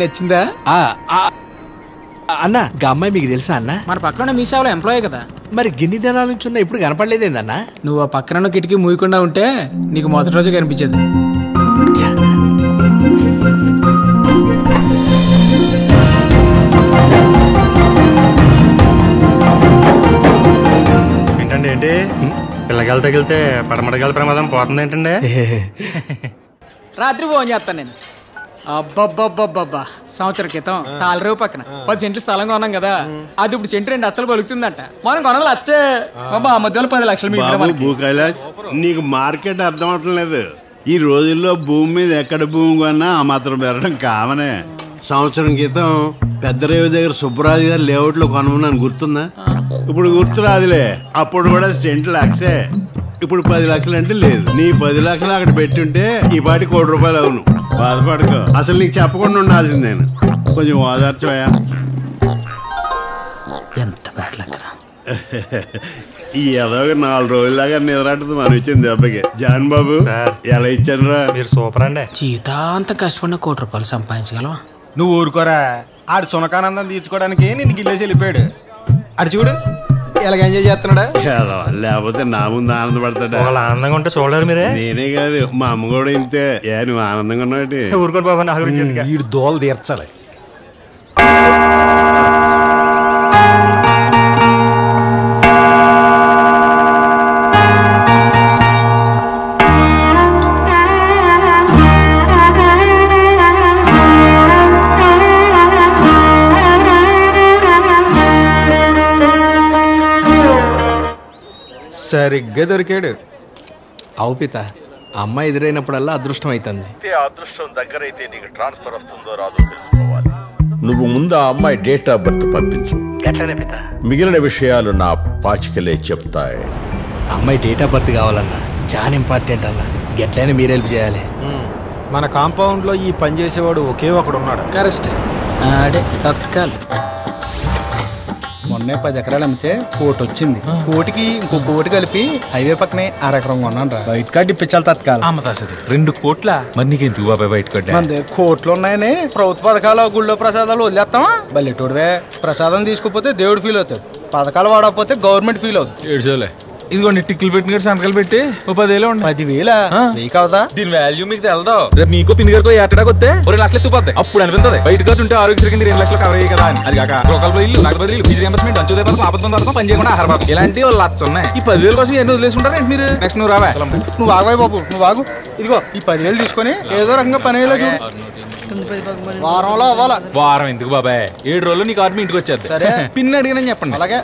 నచ్చిందా? అన్న గా అమ్మాయి మీకు తెలుసా అన్న? మన పక్కన మీ సేవలో ఎంప్లాయీ కదా. మరి గిన్ని దినాల నుంచి ఉన్న ఇప్పుడు కనపడలేదేందన్నా? నువ్వు ఆ పక్కన కిటికీ మూయకుండా ఉంటే నీకు మొదటి రోజు కనిపించేది. ఏంటండి ఏంటి పిల్లగాలు తగిలితే పడమడగాల ప్రమాదం పోతుంది ఏంటండి? రాత్రి ఫోన్ చేస్తాను నేను. అబ్బబ్బబ్బబ్బబ్బా, సంవత్సరం క్రితం తాళరేవు పక్కన 10 సెంట్లు స్థలం కొన్నాం కదా, అది ఇప్పుడు సెంటు 2 లక్షలు పలుకుతుందంట. మనం కొనాలి వచ్చే బాబా, ఆ మధ్యలో 10 లక్షలు. భూ కైలాష్, నీకు మార్కెట్ అర్థం అవటం లేదు. ఈ రోజుల్లో భూమి మీద ఎక్కడ భూమి కొన్నా ఆ మాత్రం పెరగడం కామనే. సంవత్సరం క్రితం పెద్ద రేవు దగ్గర సుబ్బరాజు గారు లేఅవుట్ లో కొనమని గుర్తుందా? ఇప్పుడు గుర్తురాదులే. అప్పుడు కూడా సెంటు లక్షే, ఇప్పుడు 10 లక్షలు అంటే లేదు. నీ 10 లక్షలు అక్కడ పెట్టుంటే ఈ పాటి ₹1,00,00,000 అవును. బాధపడుకో, అసలు నీకు చెప్పకుండా ఉండాల్సింది నేను. కొంచెం ఓదార్చవయా. ఎంత బ్యాడ్ లక్ రా. ఈ ఏదో 4 రోజుల దాకా నిద్రాటది మనం ఇచ్చింది దెబ్బకి. జాన్ బాబు ఎలా ఇచ్చాను రా? మీరు సూపర్ అండి. జీవితాంతం కష్టపడిన ₹1,00,00,000 సంపాదించగలవా? నువ్వు ఊరుకోరా. ఆడు సునకానందం తీర్చుకోవడానికి నిన్ను గిల్లేసి వెళ్ళిపోయాడు. అడు చూడు ఎలాగ ఎంజాయ్ చేస్తున్నాడా. లేకపోతే నా ముందు ఆనందపడతాడా? వాళ్ళ ఆనందంగా ఉంటే చూడలేరు మీరే. నేనే కాదు, మా అమ్మ కూడా ఇంతే. నువ్వు ఆనందంగా ఉన్నాడు. ఊరుకోరు బాబా, నా గురించి వీడు దోలు తీర్చాలి. సరిగ్గా దొరికాడు. అవుపిత, అమ్మాయి ఎదురైనప్పుడల్లా అదృష్టం అవుతుంది. అదృష్టం దగ్గరైతే నీకు ట్రాన్స్ఫర్ వస్తుందో రాదో తెలుసుకోవాలి. నువ్వు ముందు ఆ అమ్మాయి డేట్ ఆఫ్ బర్త్ పంపించు. మిగిలిన విషయాలు నా పాచికలే చెప్తాయి. అమ్మాయి డేట్ ఆఫ్ బర్త్ కావాలన్నా చాలా ఇంపార్టెంట్ అన్న. గట్లనే మీరు హెల్ప్ చేయాలి. మన కాంపౌండ్ లో ఈ పని చేసేవాడు ఒకే ఒకడు ఉన్నాడు. కరెక్ట్, ఆడే తత్కాలు. మొన్నే 10 ఎకరాలు అమ్మితే కోటి వచ్చింది. కోటికి ఇంకో కోటి కలిపి హైవే పక్కనే 1/2 ఎకరం కొన్నాను రా. White card ఇప్పించాలి తత్కాలం. అమ్మతాసది 2 కోట్ల. మరి నీకెందుకు బాబాయ్ వైట్ కార్డు? మన దగ్గర కోట్లు ఉన్నాయని ప్రభుత్వ పథకాలు గుళ్ళో ప్రసాదాలు వదిలేస్తావా? బల్లెటోడువే. ప్రసాదం తీసుకోపోతే దేవుడు ఫీల్ అవుతాడు, పథకాలు వాడకపోతే గవర్నమెంట్ ఫీల్ అవుతుంది. ఏడ్చోలే. ఇదిగోండి టిక్కులు పెట్టిన సంతకాలు పెట్టి 10,000 ఉండి. 10,000 వెయ్యి కావదా? దీని వాల్యూ మీకు తెలదు. రేపు నీకో పిన్ని గారికో ఏటడా కొత్తే 2 లక్షలు ఎత్తుపోతాయి. అప్పుడు అనిపిస్తుంది బయట కార్డు ఉంటే ఆరోగ్యశ్రీ కింద 2 లక్షలు కవర్ అయ్యి కదా అని. అది కాక రూపాయల ఇల్లు, నగదు బదిలీలు, ఫీజు రియంబర్స్మెంట్, అంచుదే పథకం, ఆపత్తం పథకం, పని చేయకుండా ఆహార పథకం, ఇలాంటివి 1,00,000 ఉన్నాయి. ఈ 10,000 కోసం ఎన్ని వదిలేసుకుంటారు ఏంటి మీరు? నెక్స్ట్ నువ్వు రావా? నువ్వు ఆగవాయి బాబు, నువ్వు ఆగు. ఇదిగో ఈ 10,000 తీసుకొని ఏదో రకంగా పని అయ్యేలా చూడు. వారంలో అవ్వాలా? వారం ఎందుకు బాబాయ్, 7 రోజులు నీకు ఆర్మీ ఇంటికి వచ్చేది. సరే పిన్ అడిగినని చెప్పండి. అలాగే.